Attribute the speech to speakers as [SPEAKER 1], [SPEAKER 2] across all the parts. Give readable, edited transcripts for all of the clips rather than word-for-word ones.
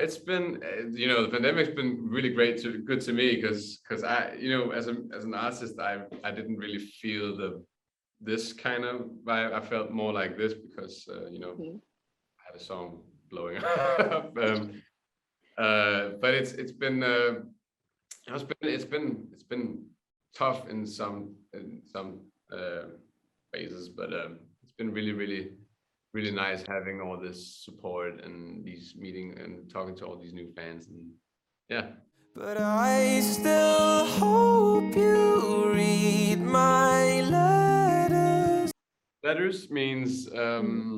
[SPEAKER 1] it's been, the pandemic's been really good to me because I, as an artist, I didn't really feel this kind of vibe. I felt more like this because
[SPEAKER 2] Mhm.
[SPEAKER 1] I had a song blowing up. But it's been tough in some phases, but it's been really nice having all this support and these meeting and talking to all these new fans, and yeah. But I still hope you read my letters. Letters means
[SPEAKER 2] Mhm.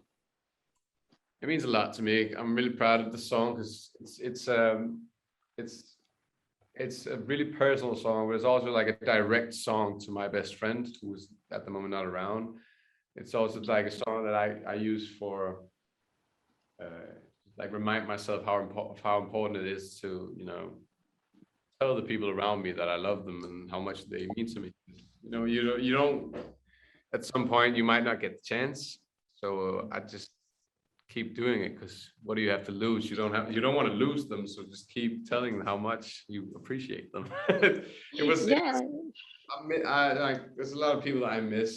[SPEAKER 1] it means a lot to me. I'm really proud of the song because it's it's a really personal song, but it's also like a direct song to my best friend who is at the moment not around. It's also like a song that I use for like remind myself how important it is to tell the people around me that I love them and how much they mean to me. You don't at some point you might not get the chance, so I just keep doing it because what do you have to lose? You don't want to lose them, so just keep telling them how much you appreciate them. It
[SPEAKER 2] Yeah.
[SPEAKER 1] was I like there's a lot of people that I miss.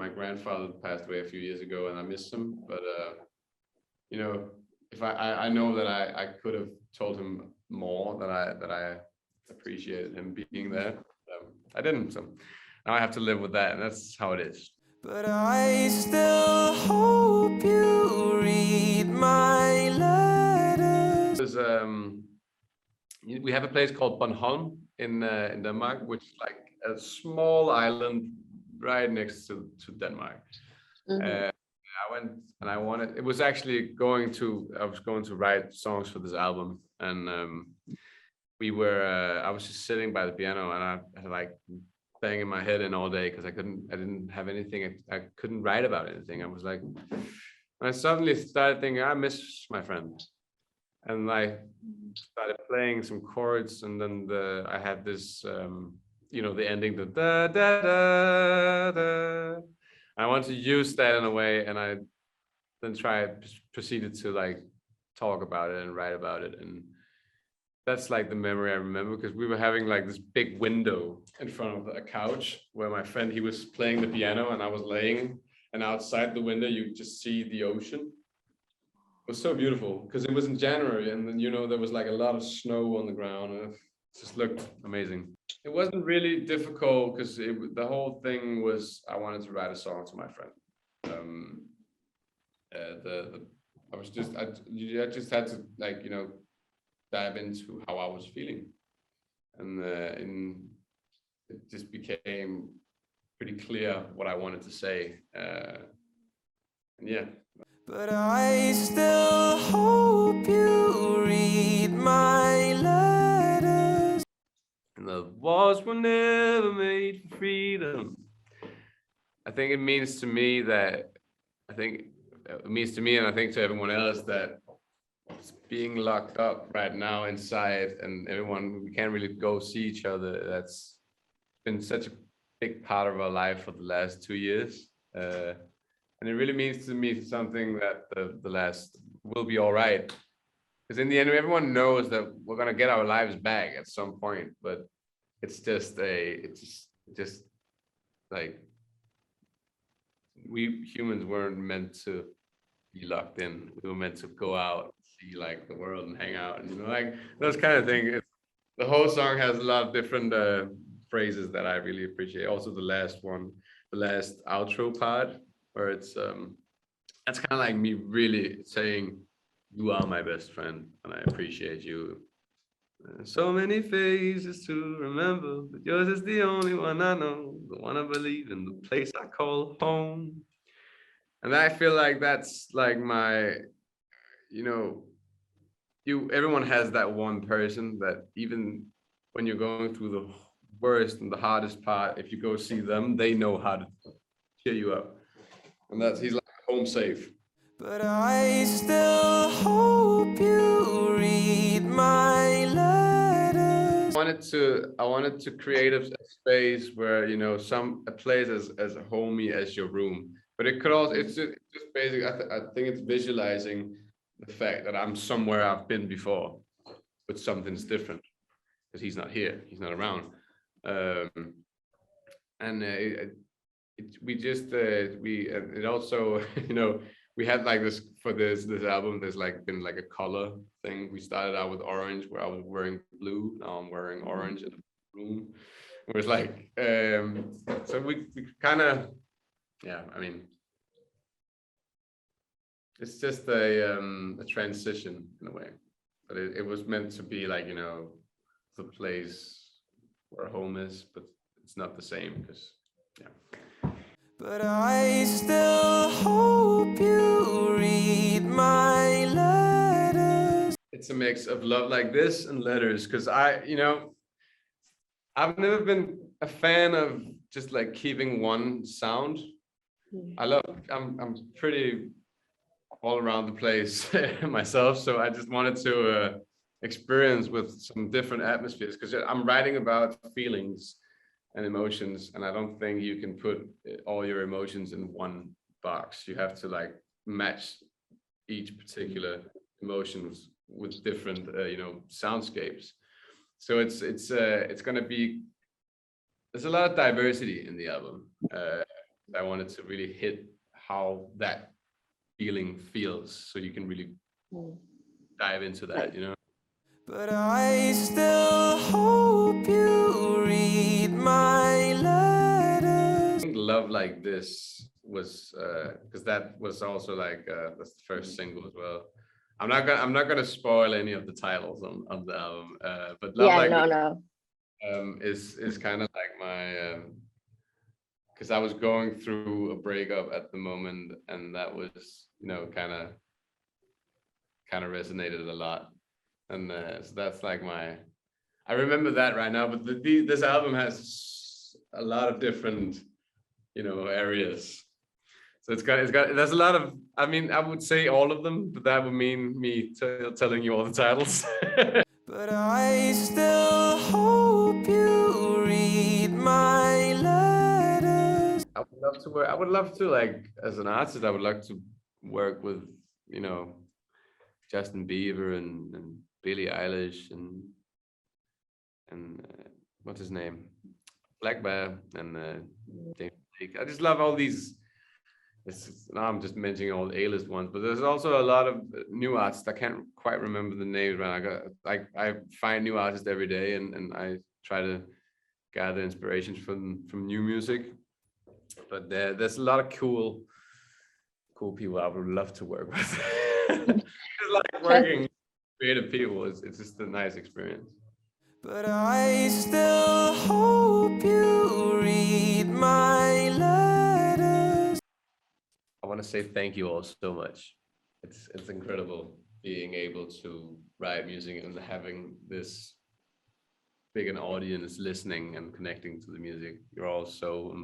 [SPEAKER 1] My grandfather passed away a few years ago and I miss him, but you know, if I know that I could have told him more that I appreciated him being there. I didn't, so now I have to live with that, and that's how it is. But I still hope you read my letters. We have a place called Bornholm in Denmark, which is like a small island right next to Denmark.
[SPEAKER 2] Mhm.
[SPEAKER 1] I went and I wanted. It was actually going to. I was going to write songs for this album, and we were. I was just sitting by the piano, and I had like banging my head in all day because I couldn't. I didn't have anything. I couldn't write about anything. I was like, I suddenly started thinking, I miss my friend, and I started playing some chords, and then I had this. The ending, the da da da da. I want to use that in a way, and I then proceeded to like talk about it and write about it, and that's like the memory I remember because we were having like this big window in front of a couch where my friend he was playing the piano and I was laying, and outside the window you just see the ocean. It was so beautiful because it was in January, and then there was like a lot of snow on the ground, and it just looked amazing. It wasn't really difficult because the whole thing was I wanted to write a song to my friend. um, the I just had to like dive into how I was feeling, and it just became pretty clear what I wanted to say, and yeah. But I still hope you read my letters. And the walls were never made for freedom. I think it means to me that I think it means to me, and I think to everyone else, that being locked up right now inside, and everyone we can't really go see each other. That's been such a big part of our life for the last 2 years, and it really means to me something that the last will be all right. Because in the end, everyone knows that we're gonna get our lives back at some point, but it's just like we humans weren't meant to be locked in. We were meant to go out, see like the world, and hang out, and like those kind of things. The whole song has a lot of different phrases that I really appreciate. Also, the last one, the last outro part, where that's kind of like me really saying, "You are my best friend, and I appreciate you." So many faces to remember, but yours is the only one I know, the one I believe in, the place I call home. And I feel like that's like my, you know, everyone has that one person that even when you're going through the worst and the hardest part, if you go see them, they know how to cheer you up. And he's like home safe. But I still hope you read my letters. I wanted to create a space where a place as homey as your room, but it could also it's just basic. I think it's visualizing the fact that I'm somewhere I've been before, but something's different because he's not here, he's not around. And it also, you know, we had like this for this album. There's like been like a color thing. We started out with orange, where I was wearing blue. Now I'm wearing orange in the room. It was like, so we kind of, yeah. I mean, it's just a transition in a way, but it was meant to be like, you know, the place where home is, but it's not the same because, yeah. But I still hope you read my letters. It's a mix of love like this and letters, because you know, I've never been a fan of just like keeping one sound. I'm pretty all around the place myself, so I just wanted to experience with some different atmospheres, because I'm writing about feelings and emotions, and I don't think you can put all your emotions in one box. You have to like match each particular emotions with different you know, soundscapes. So it's going to be, there's a lot of diversity in the album. I wanted to really hit how that feeling feels, so you can really dive into that, you know. But I still hope you read my letters. Love Like This was because that was also like that's the first single as well. I'm not gonna spoil any of the titles on the album, but Love Like This is kind of like my because I was going through a breakup at the moment, and that was, you know, kind of resonated a lot. And so that's like I remember that right now, but this album has a lot of different, you know, areas. So there's a lot of, I mean, I would say all of them, but that would mean me telling you all the titles. But I still hope you read my letters. I would love to, like, as an artist, I would like to work with, you know, Justin Bieber and Billie Eilish and what's his name, Black Bear and James Blake. I just love all these. Now I'm just mentioning all the A-list ones, but there's also a lot of new artists. I can't quite remember the names, but I find new artists every day, and I try to gather inspirations from new music. But there's a lot of cool people I would love to work with. It's like working with creative people. It's just a nice experience. But I still hope you read my letters. I want to say thank you all so much. It's incredible being able to write music and having this big an audience listening and connecting to the music. You're all so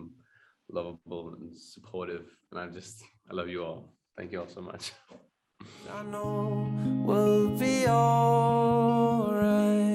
[SPEAKER 1] lovable and supportive, and I love you all. Thank you all so much. I know we'll be all right.